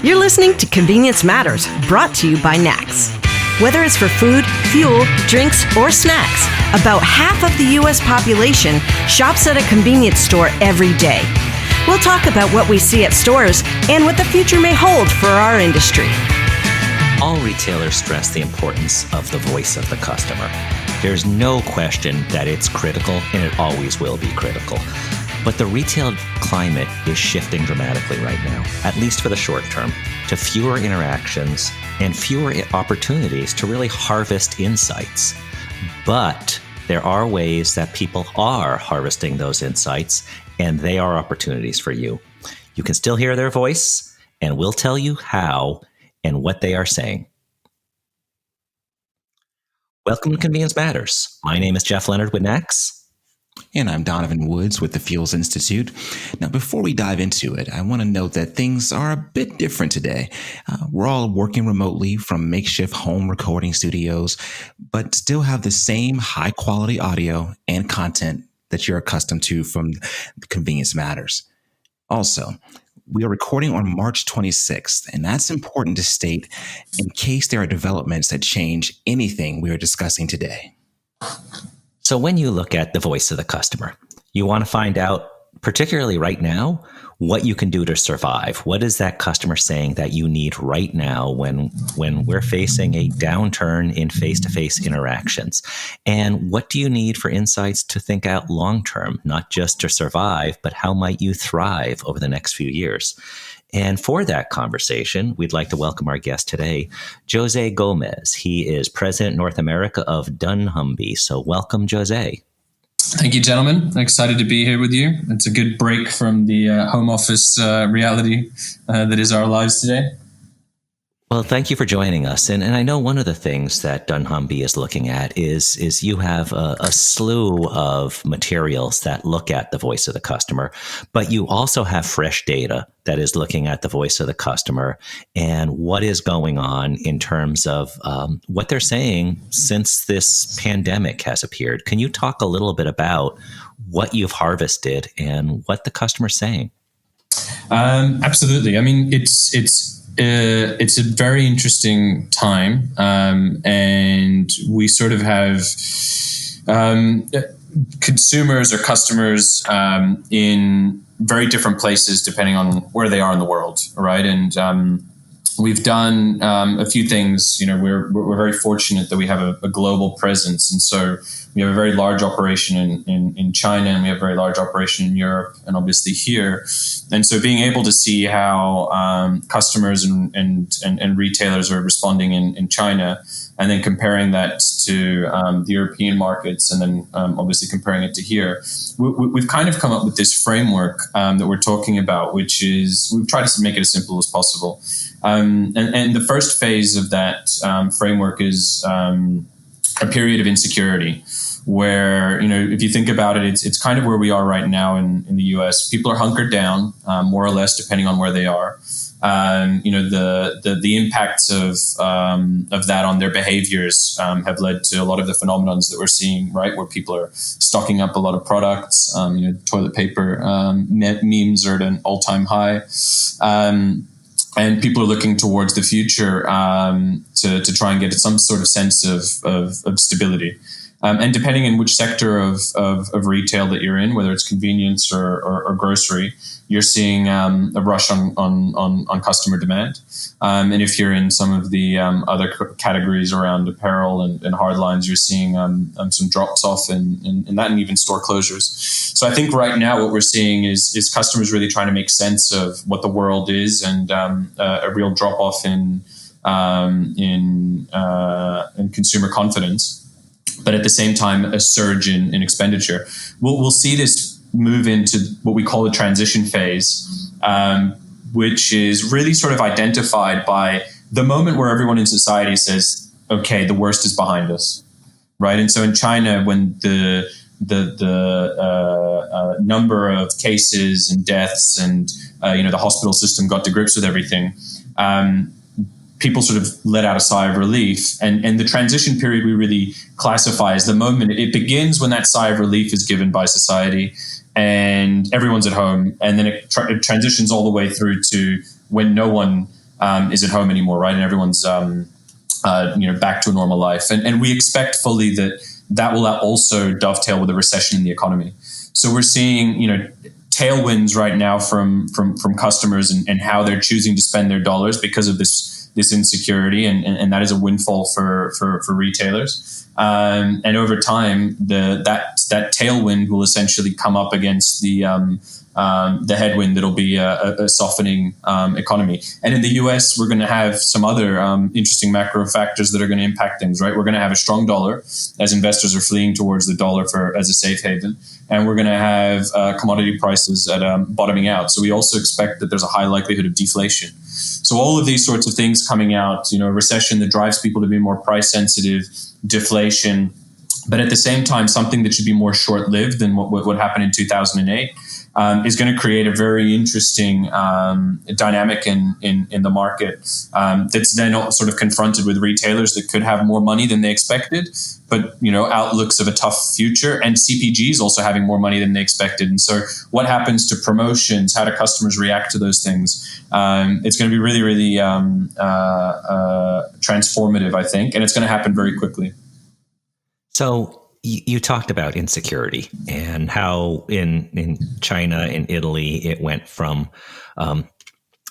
You're listening to Convenience Matters, brought to you by NACS. Whether it's for food, fuel, drinks, or snacks, about half of the U.S. population shops at a convenience store every day. We'll talk about what we see at stores and what the future may hold for our industry. All retailers stress the importance of the voice of the customer. There's no question that it's critical, and it always will be critical. But the retail climate is shifting dramatically right now, at least for the short term, to fewer interactions and fewer opportunities to really harvest insights. But there are ways that people are harvesting those insights, and they are opportunities for you. You can still hear their voice, and we'll tell you how and what they are saying. Welcome to Convenience Matters. My name is Jeff Lenard with NACS. And I'm Donovan Woods with the Fuels Institute. Now, before we dive into it, I want to note that things are a bit different today. We're all working remotely from makeshift home recording studios, but still have the same high quality audio and content that you're accustomed to from Convenience Matters. Also, we are recording on March 26th, and that's important to state in case there are developments that change anything we are discussing today. So when you look at the voice of the customer, you want to find out, particularly right now, what you can do to survive. What is that customer saying that you need right now when we're facing a downturn in face-to-face interactions? And what do you need for insights to think out long-term, not just to survive, but how might you thrive over the next few years? And for that conversation, we'd like to welcome our guest today, Jose Gomez. He is President North America of Donovan. So welcome, Jose. Thank you, gentlemen. I'm excited to be here with you. It's a good break from the home office reality that is our lives today. Well, thank you for joining us. And I know one of the things that Donovan is looking at is you have a slew of materials that look at the voice of the customer, but you also have fresh data that is looking at the voice of the customer and what is going on in terms of what they're saying since this pandemic has appeared. Can you talk a little bit about what you've harvested and what the customer's saying? Absolutely. I mean, it's a very interesting time, and we sort of have consumers or customers in very different places depending on where they are in the world, right? And we've done a few things. You know, we're very fortunate that we have a global presence, and so we have a very large operation in China, and we have a very large operation in Europe, and obviously here. And so being able to see how customers and retailers are responding in China, and then comparing that to the European markets, and then obviously comparing it to here, we've kind of come up with this framework that we're talking about, which is we've tried to make it as simple as possible. And the first phase of that framework is a period of insecurity, where, you know, if you think about it, it's kind of where we are right now in the U.S. People are hunkered down, more or less, depending on where they are. You know, the impacts of that on their behaviors have led to a lot of the phenomenons that we're seeing, right, where people are stocking up a lot of products. You know, toilet paper memes are at an all-time high. And people are looking towards the future to try and get some sort of sense of stability. And depending on which sector of retail that you're in, whether it's convenience or grocery, you're seeing a rush on customer demand. And if you're in some of the other categories around apparel and hard lines, you're seeing some drops off in that, and even store closures. So I think right now what we're seeing is customers really trying to make sense of what the world is, and a real drop off in consumer confidence. But at the same time, a surge in expenditure. We'll see this move into what we call a transition phase, which is really sort of identified by the moment where everyone in society says, okay, the worst is behind us, right? And so in China, when the number of cases and deaths and the hospital system got to grips with everything, people sort of let out a sigh of relief. And the transition period we really classify as the moment it begins when that sigh of relief is given by society and everyone's at home. And then it transitions all the way through to when no one is at home anymore, right? And everyone's back to a normal life, and we expect fully that will also dovetail with a recession in the economy. So we're seeing tailwinds right now from customers and how they're choosing to spend their dollars because of this insecurity, and that is a windfall for retailers. And over time, that tailwind will essentially come up against the headwind that'll be a softening economy. And in the US, we're going to have some other interesting macro factors that are going to impact things, right? We're going to have a strong dollar as investors are fleeing towards the dollar as a safe haven. And we're going to have commodity prices at bottoming out. So we also expect that there's a high likelihood of deflation. So all of these sorts of things coming out, a recession that drives people to be more price sensitive, deflation, but at the same time, something that should be more short-lived than what happened in 2008 is going to create a very interesting dynamic in the market that's then sort of confronted with retailers that could have more money than they expected, but outlooks of a tough future, and CPGs also having more money than they expected. And so what happens to promotions? How do customers react to those things? It's going to be really, really transformative, I think, and it's going to happen very quickly. So you talked about insecurity and how in China, in Italy, it went from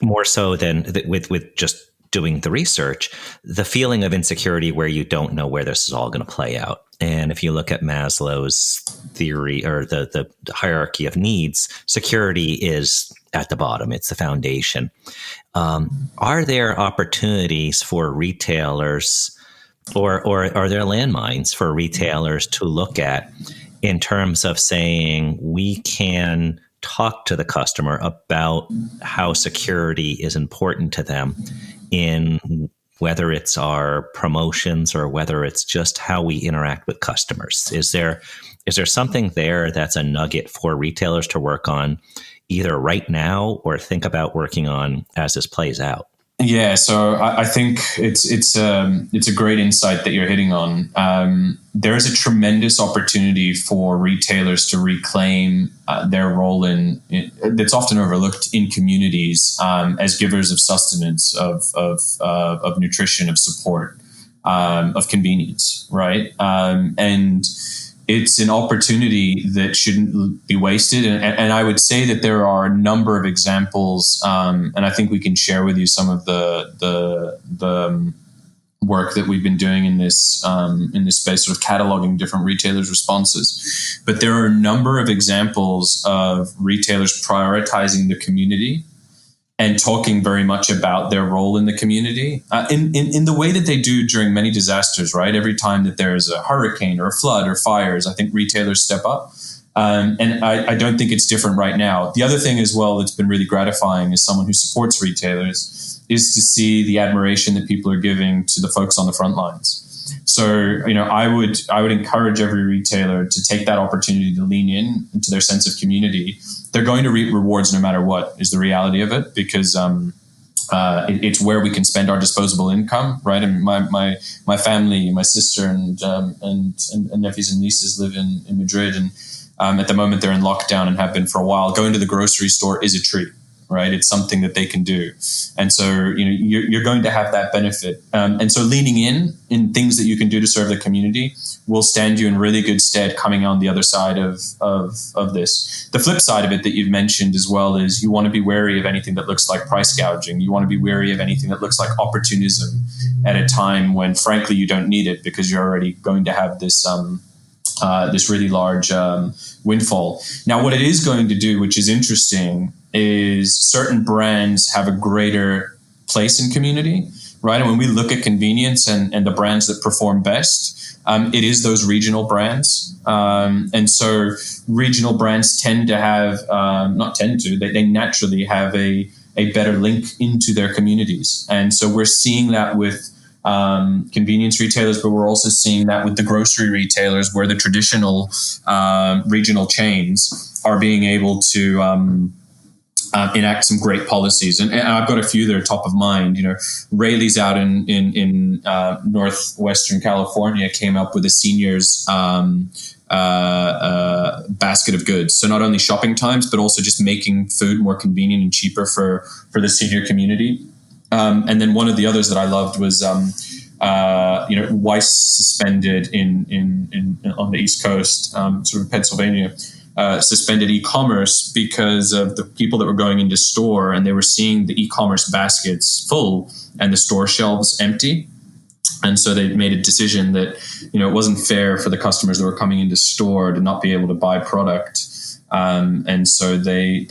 more so than with just doing the research, the feeling of insecurity where you don't know where this is all going to play out. And if you look at Maslow's theory or the hierarchy of needs, security is at the bottom. It's the foundation. Are there opportunities for retailers or are there landmines for retailers to look at in terms of saying we can talk to the customer about how security is important to them in whether it's our promotions or whether it's just how we interact with customers? Is there something there that's a nugget for retailers to work on either right now or think about working on as this plays out? Yeah, so I think it's a great insight that you're hitting on. There is a tremendous opportunity for retailers to reclaim their role that's often overlooked in communities as givers of sustenance, of nutrition, of support, of convenience, right? And it's an opportunity that shouldn't be wasted. And I would say that there are a number of examples, and I think we can share with you some of the work that we've been doing in this space, sort of cataloging different retailers' responses. But there are a number of examples of retailers prioritizing the community and talking very much about their role in the community in the way that they do during many disasters, right? Every time that there's a hurricane or a flood or fires, I think retailers step up. And I don't think it's different right now. The other thing as well that's been really gratifying as someone who supports retailers is to see the admiration that people are giving to the folks on the front lines. So, I would encourage every retailer to take that opportunity to lean into their sense of community. They're going to reap rewards no matter what is the reality of it, because it's where we can spend our disposable income, right? And my family, my sister and nephews and nieces live in Madrid, and at the moment they're in lockdown and have been for a while. Going to the grocery store is a treat, right? It's something that they can do. And so, you're going to have that benefit. And so leaning in things that you can do to serve the community will stand you in really good stead coming on the other side of this. The flip side of it that you've mentioned as well is you want to be wary of anything that looks like price gouging. You want to be wary of anything that looks like opportunism at a time when, frankly, you don't need it because you're already going to have this really large windfall. Now, what it is going to do, which is interesting, is certain brands have a greater place in community, right? And when we look at convenience and the brands that perform best, it is those regional brands. And so regional brands tend to have, they naturally have a better link into their communities. And so we're seeing that with convenience retailers, but we're also seeing that with the grocery retailers where the traditional regional chains are being able to enact some great policies. And I've got a few that are top of mind. Rayleigh's out in Northwestern California came up with a seniors basket of goods. So not only shopping times, but also just making food more convenient and cheaper for the senior community. And then one of the others that I loved was, Weiss suspended in on the East Coast, sort of Pennsylvania, suspended e-commerce because of the people that were going into store and they were seeing the e-commerce baskets full and the store shelves empty. And so they made a decision that, it wasn't fair for the customers that were coming into store to not be able to buy product. And so they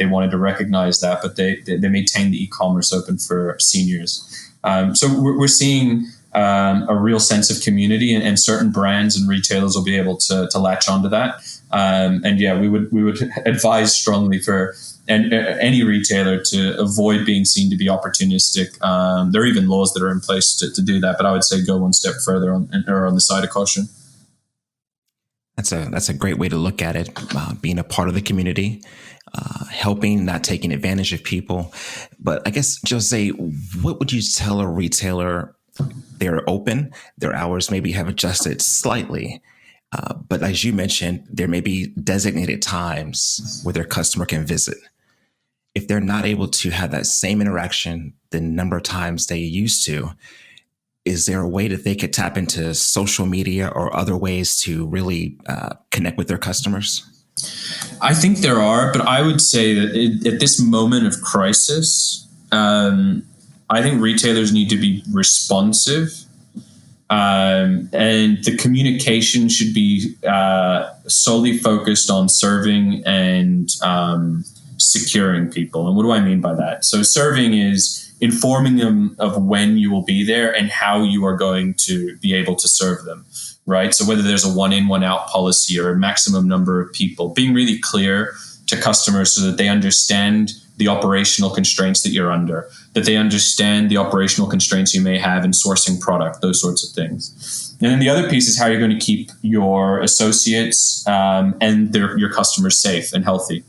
wanted to recognize that, but they maintained the e-commerce open for seniors. So we're seeing a real sense of community, and certain brands and retailers will be able to latch onto that. We would advise strongly for any retailer to avoid being seen to be opportunistic. There are even laws that are in place to do that, but I would say go one step further on the side of caution. That's a great way to look at it. Being a part of the community, helping, not taking advantage of people. But I guess, Jose, what would you tell a retailer? They're open, their hours maybe have adjusted slightly, but as you mentioned, there may be designated times where their customer can visit. If they're not able to have that same interaction the number of times they used to, is there a way that they could tap into social media or other ways to really connect with their customers? I think there are, but I would say that at this moment of crisis, I think retailers need to be responsive, and the communication should be solely focused on serving and securing people. And what do I mean by that? So serving is informing them of when you will be there and how you are going to be able to serve them, right? So whether there's a one in, one out policy or a maximum number of people, being really clear to customers so that they understand the operational constraints that you're under, that they understand the operational constraints you may have in sourcing product, those sorts of things. And then the other piece is how you're going to keep your associates and your customers safe and healthy.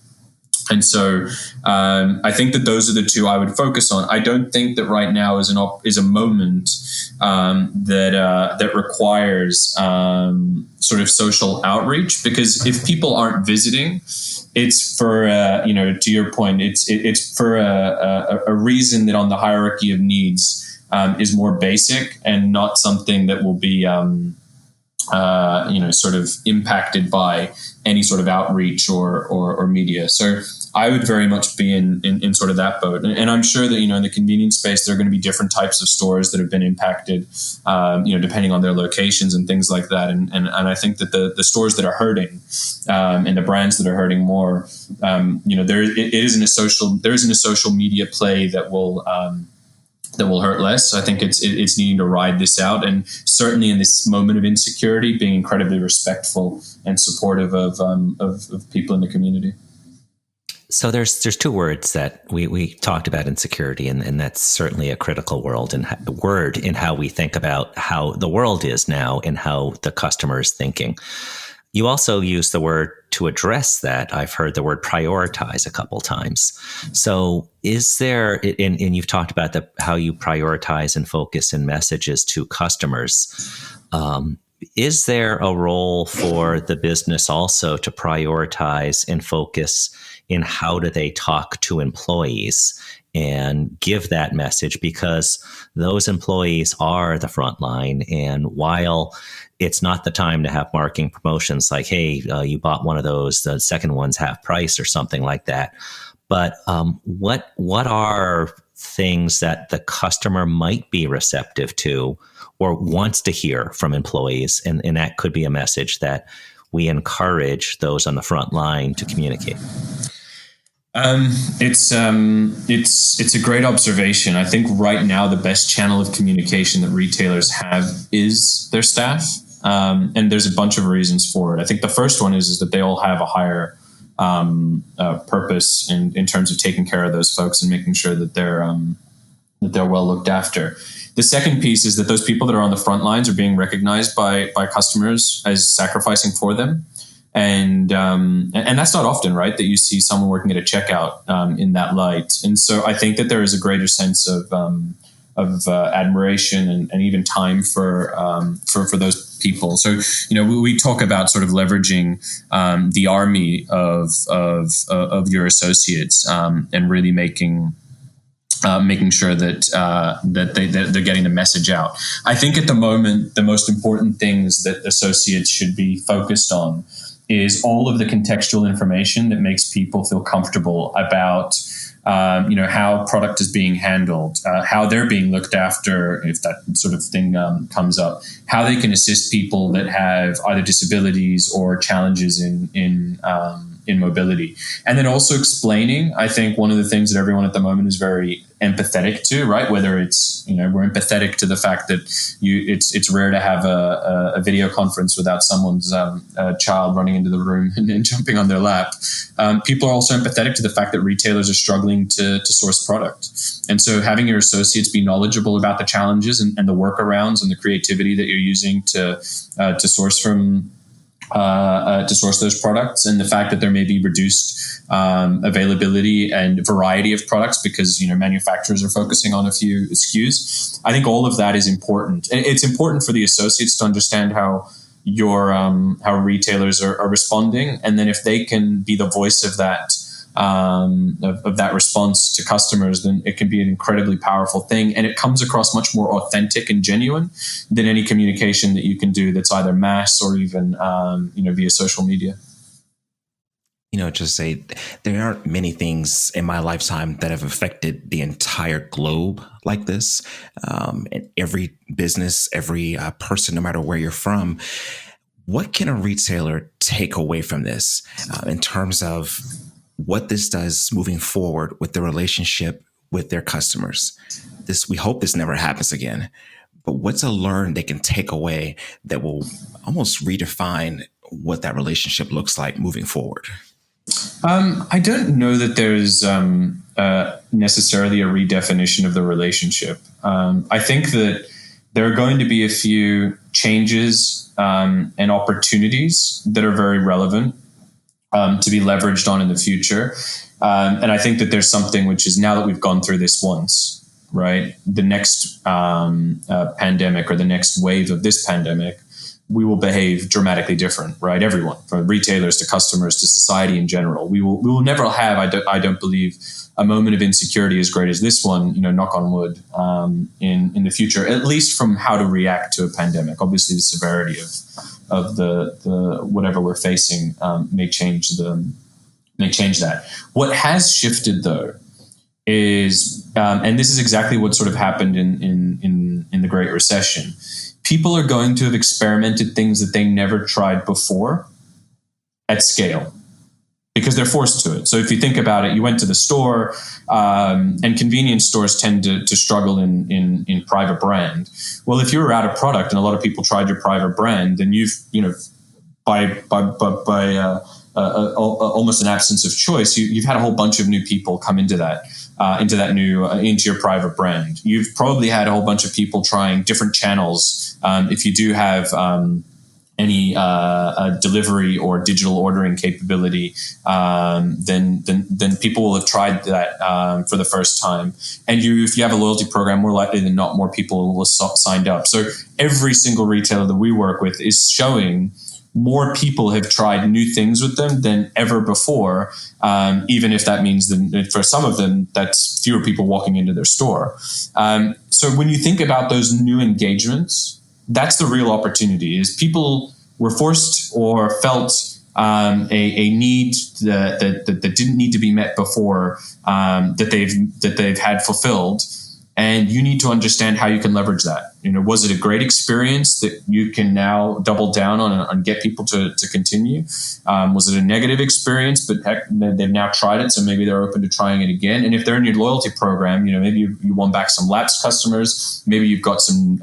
And so I think that those are the two I would focus on. I don't think that right now is a moment that requires sort of social outreach, because if people aren't visiting, it's for to your point, it's for a reason that on the hierarchy of needs is more basic and not something that will be sort of impacted by any sort of outreach or media. So I would very much be in sort of that boat. And I'm sure that, in the convenience space, there are going to be different types of stores that have been impacted, depending on their locations and things like that. And I think that the stores that are hurting and the brands that are hurting more, there isn't a social media play that will hurt less. I think it's needing to ride this out, and certainly in this moment of insecurity, being incredibly respectful and supportive of people in the community. So there's two words that we talked about, insecurity, and that's certainly a critical word in how we think about how the world is now and how the customer is thinking. You also use the word to address that. I've heard the word prioritize a couple times. So is there, and you've talked about how you prioritize and focus in messages to customers. Is there a role for the business also to prioritize and focus in how do they talk to employees and give that message? Because those employees are the front line. And while it's not the time to have marketing promotions like, hey, you bought one of those, the second one's half price or something like that. But what are things that the customer might be receptive to or wants to hear from employees? And that could be a message that we encourage those on the front line to communicate. It's a great observation. I think right now the best channel of communication that retailers have is their staff. And there's a bunch of reasons for it. I think the first one is that they all have a higher purpose in terms of taking care of those folks and making sure that they're well looked after. The second piece is that those people that are on the front lines are being recognized by customers as sacrificing for them. And that's not often, right, that you see someone working at a checkout in that light. And so I think that there is a greater sense of admiration and even time for those people. So, we talk about sort of leveraging the army of your associates and really making making sure that they're getting the message out. I think at the moment, the most important things that associates should be focused on is all of the contextual information that makes people feel comfortable about how product is being handled, how they're being looked after if that sort of thing comes up, how they can assist people that have either disabilities or challenges in mobility. And then also explaining, I think one of the things that everyone at the moment is very empathetic to, right? Whether it's, we're empathetic to the fact that it's rare to have a video conference without someone's child running into the room and jumping on their lap. People are also empathetic to the fact that retailers are struggling to source product. And so having your associates be knowledgeable about the challenges and the workarounds and the creativity that you're using to source from to source those products, and the fact that there may be reduced availability and variety of products because manufacturers are focusing on a few SKUs. I think all of that is important. It's important for the associates to understand how how retailers are responding, and then if they can be the voice of that of that response to customers, then it can be an incredibly powerful thing, and it comes across much more authentic and genuine than any communication that you can do that's either mass or even via social media. Just say there aren't many things in my lifetime that have affected the entire globe like this. And every business, every person, no matter where you're from, what can a retailer take away from this in terms of what this does moving forward with the relationship with their customers? We hope this never happens again, but what's a learn they can take away that will almost redefine what that relationship looks like moving forward? I don't know that there's necessarily a redefinition of the relationship. I think that there are going to be a few changes and opportunities that are very relevant to be leveraged on in the future. And I think that there's something which is, now that we've gone through this once, right, the next pandemic or the next wave of this pandemic, we will behave dramatically different, right? Everyone, from retailers to customers to society in general. We will never have, I don't believe, a moment of insecurity as great as this one, knock on wood, in the future, at least from how to react to a pandemic. Obviously, the severity of the whatever we're facing may change that. What has shifted, though, is, and this is exactly what sort of happened in the Great Recession. People are going to have experimented things that they never tried before at scale because they're forced to it. So if you think about it, you went to the store, and convenience stores tend to struggle in private brand. Well, if you were out of product and a lot of people tried your private brand, then you've, by almost an absence of choice, you've had a whole bunch of new people come into your private brand. You've probably had a whole bunch of people trying different channels. If you do have any delivery or digital ordering capability, then people will have tried that for the first time. And if you have a loyalty program, more likely than not, more people will signed up. So every single retailer that we work with is showing more people have tried new things with them than ever before, even if that means that for some of them, that's fewer people walking into their store. So when you think about those new engagements, that's the real opportunity, is people were forced or felt a need that didn't need to be met before, that they've had fulfilled. And you need to understand how you can leverage that. Was it a great experience that you can now double down on and get people to continue? Was it a negative experience, but heck, they've now tried it, so maybe they're open to trying it again? And if they're in your loyalty program, maybe you won back some lapsed customers, maybe you've got some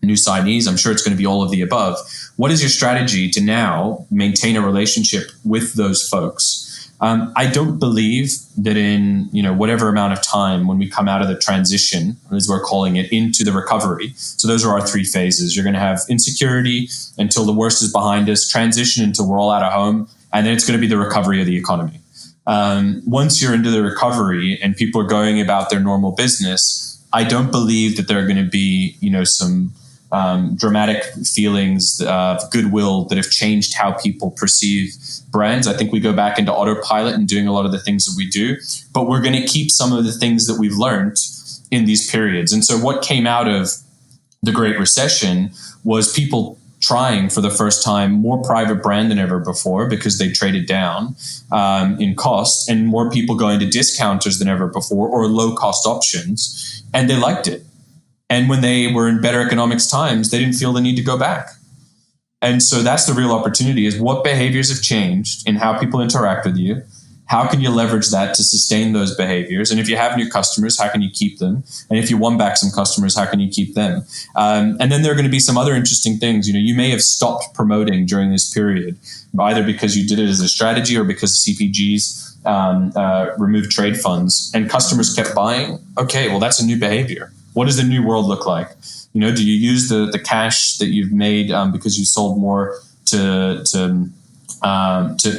new signees. I'm sure it's going to be all of the above. What is your strategy to now maintain a relationship with those folks? I don't believe that in whatever amount of time, when we come out of the transition, as we're calling it, into the recovery. So those are our three phases. You're going to have insecurity until the worst is behind us, transition until we're all out of home, and then it's going to be the recovery of the economy. Once you're into the recovery and people are going about their normal business, I don't believe that there are going to be some dramatic feelings of goodwill that have changed how people perceive brands. I think we go back into autopilot and doing a lot of the things that we do, but we're going to keep some of the things that we've learned in these periods. And so what came out of the Great Recession was people trying for the first time more private brand than ever before because they traded down in cost, and more people going to discounters than ever before or low cost options, and they liked it. And when they were in better economics times, they didn't feel the need to go back. And so that's the real opportunity, is what behaviors have changed in how people interact with you. How can you leverage that to sustain those behaviors? And if you have new customers, how can you keep them? And if you won back some customers, how can you keep them? And then there are going to be some other interesting things. You may have stopped promoting during this period, either because you did it as a strategy or because CPGs removed trade funds and customers kept buying. Okay, well, that's a new behavior. What does the new world look like? Do you use the cash that you've made because you sold more to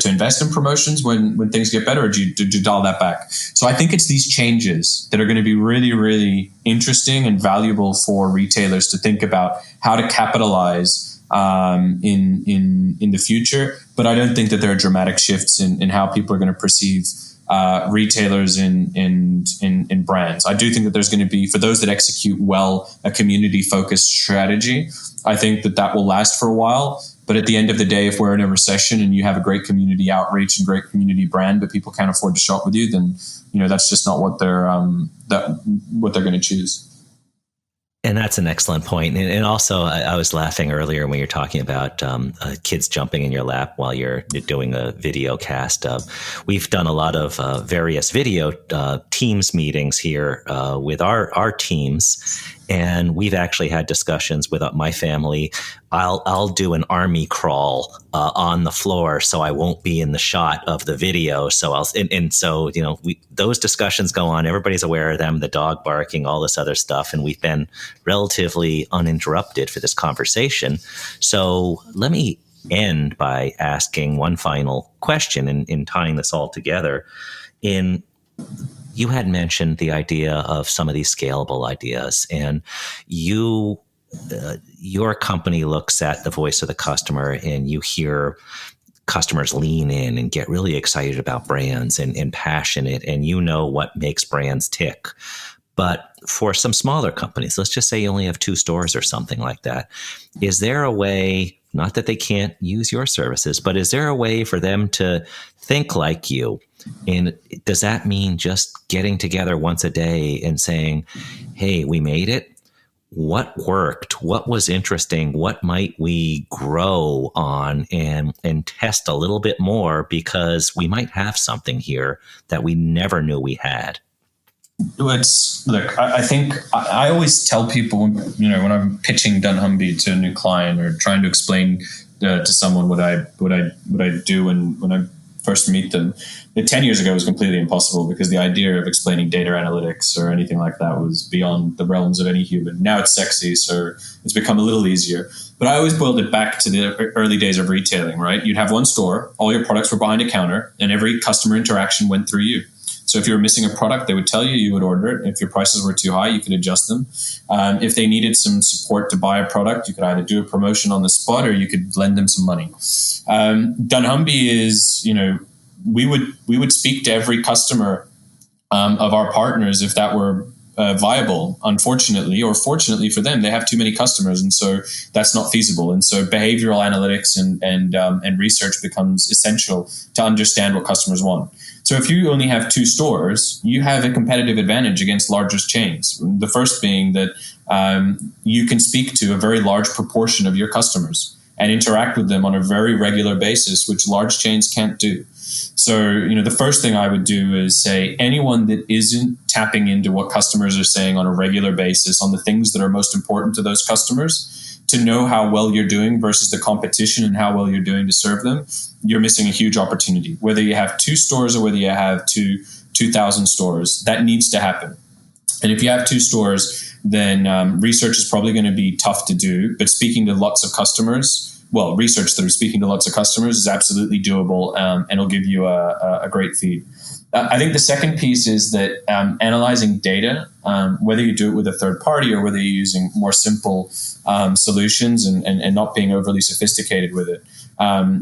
invest in promotions when things get better, or do you dial that back? So I think it's these changes that are going to be really, really interesting and valuable for retailers to think about how to capitalize in the future. But I don't think that there are dramatic shifts in how people are going to perceive retailers in brands. I do think that there's going to be, for those that execute well, a community-focused strategy. I think that will last for a while. But at the end of the day, if we're in a recession and you have a great community outreach and great community brand, but people can't afford to shop with you, then that's just not what they're going to choose. And that's an excellent point. And also, I was laughing earlier when you're talking about kids jumping in your lap while you're doing a video cast. We've done a lot of various video teams meetings here with our teams. And we've actually had discussions with my family. I'll do an army crawl on the floor, so I won't be in the shot of the video. So those discussions go on. Everybody's aware of them. The dog barking, all this other stuff, and we've been relatively uninterrupted for this conversation. So let me end by asking one final question in tying this all together. You had mentioned the idea of some of these scalable ideas, and your company looks at the voice of the customer, and you hear customers lean in and get really excited about brands and passionate, and what makes brands tick. But for some smaller companies, let's just say you only have 2 stores or something like that, is there a way, not that they can't use your services, but is there a way for them to think like you? And does that mean just getting together once a day and saying, hey, we made it? What worked? What was interesting? What might we grow on and test a little bit more, because we might have something here that we never knew we had? I think I always tell people, when I'm pitching dunnhumby to a new client or trying to explain to someone what I do when I first meet them, that 10 years ago was completely impossible, because the idea of explaining data analytics or anything like that was beyond the realms of any human. Now it's sexy, so it's become a little easier. But I always boiled it back to the early days of retailing, right? You'd have one store, all your products were behind a counter, and every customer interaction went through you. So if you were missing a product, they would tell you, you would order it. If your prices were too high, you could adjust them. If they needed some support to buy a product, you could either do a promotion on the spot or you could lend them some money. dunnhumby is, we would speak to every customer of our partners if that were viable. Unfortunately, or fortunately for them, they have too many customers, and so that's not feasible. And so behavioral analytics and research becomes essential to understand what customers want. So if you only have 2 stores, you have a competitive advantage against largest chains. The first being that you can speak to a very large proportion of your customers and interact with them on a very regular basis, which large chains can't do. So, the first thing I would do is say anyone that isn't tapping into what customers are saying on a regular basis, on the things that are most important to those customers, to know how well you're doing versus the competition and how well you're doing to serve them, you're missing a huge opportunity. Whether you have 2 stores or whether you have 2,000 stores, that needs to happen. And if you have 2 stores, then research is probably going to be tough to do. But speaking to lots of customers research through speaking to lots of customers is absolutely doable, and it'll give you a great feed. I think the second piece is that analyzing data, whether you do it with a third party or whether you're using more simple solutions and not being overly sophisticated with it,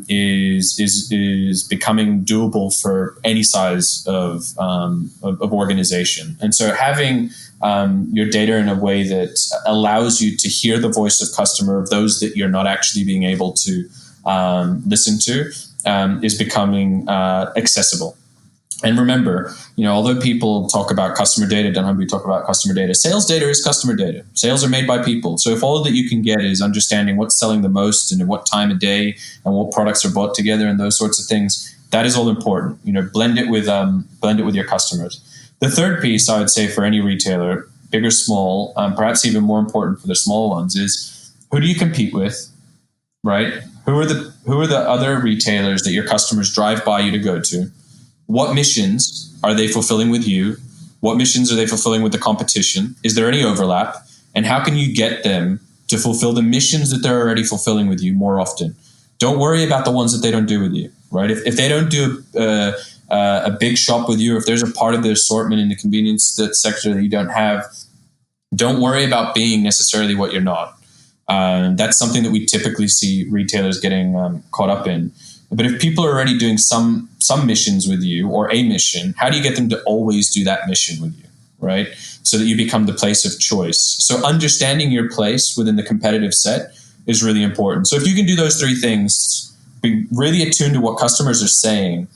is becoming doable for any size of organization. And so having your data in a way that allows you to hear the voice of customer, of those that you're not actually being able to listen to, is becoming accessible. And remember, although people talk about customer data, Donovan, we talk about customer data. Sales data is customer data. Sales are made by people. So if all that you can get is understanding what's selling the most and at what time of day and what products are bought together and those sorts of things, that is all important. Blend it with your customers. The third piece, I would say, for any retailer, big or small, perhaps even more important for the small ones, is who do you compete with, right? Who are the other retailers that your customers drive by you to go to? What missions are they fulfilling with you? What missions are they fulfilling with the competition? Is there any overlap? And how can you get them to fulfill the missions that they're already fulfilling with you more often? Don't worry about the ones that they don't do with you, right? If they don't do a big shop with you, if there's a part of the assortment in the convenience sector that you don't have, don't worry about being necessarily what you're not. That's something that we typically see retailers getting caught up in. But if people are already doing some missions with you or a mission, how do you get them to always do that mission with you, right? So that you become the place of choice. So understanding your place within the competitive set is really important. So if you can do those three things, be really attuned to what customers are saying,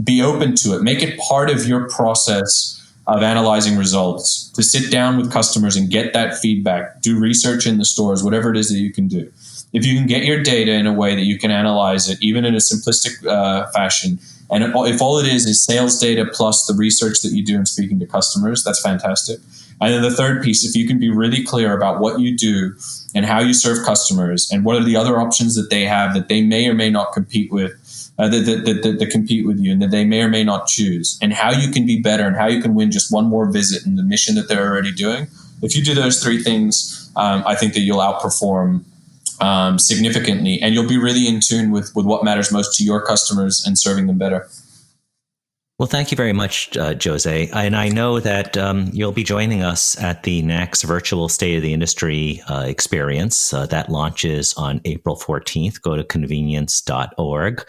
be open to it, make it part of your process of analyzing results, to sit down with customers and get that feedback, do research in the stores, whatever it is that you can do. If you can get your data in a way that you can analyze it, even in a simplistic fashion, and if all it is sales data plus the research that you do in speaking to customers, that's fantastic. And then the third piece, if you can be really clear about what you do and how you serve customers and what are the other options that they have that they may or may not compete with, that compete with you and that they may or may not choose, and how you can be better and how you can win just one more visit in the mission that they're already doing. If you do those three things, I think that you'll outperform significantly, and you'll be really in tune with what matters most to your customers and serving them better. Well, thank you very much, Jose. And I know that you'll be joining us at the NACS Virtual State of the Industry experience. That launches on April 14th. Go to convenience.org,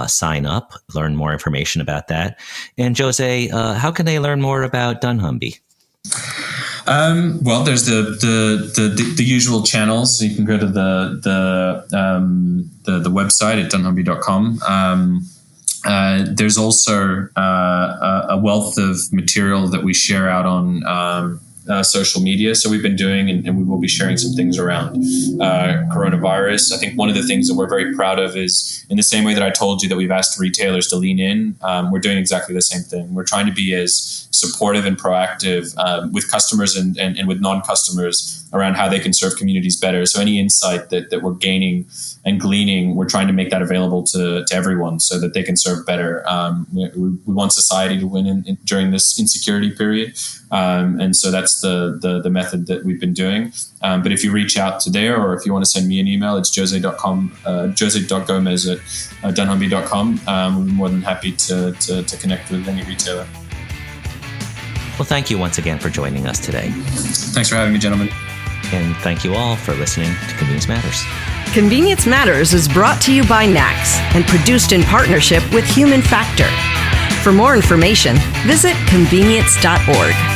sign up, learn more information about that. And Jose, how can they learn more about dunnhumby? Well, there's the usual channels. You can go to the website at dunnhumby.com. There's also a wealth of material that we share out on social media. So we've been doing, and we will be sharing some things around coronavirus. I think one of the things that we're very proud of is, in the same way that I told you that we've asked retailers to lean in, we're doing exactly the same thing. We're trying to be as supportive and proactive with customers and with non-customers around how they can serve communities better. So any insight that we're gaining and gleaning, we're trying to make that available to everyone so that they can serve better. We want society to win during this insecurity period. And so that's the method that we've been doing. But if you reach out to there, or if you want to send me an email, it's jose.gomez at dunnhumby.com. We'll be more than happy to connect with any retailer. Well, thank you once again for joining us today. Thanks for having me, gentlemen. And thank you all for listening to Convenience Matters. Convenience Matters is brought to you by NACS and produced in partnership with Human Factor. For more information, visit convenience.org.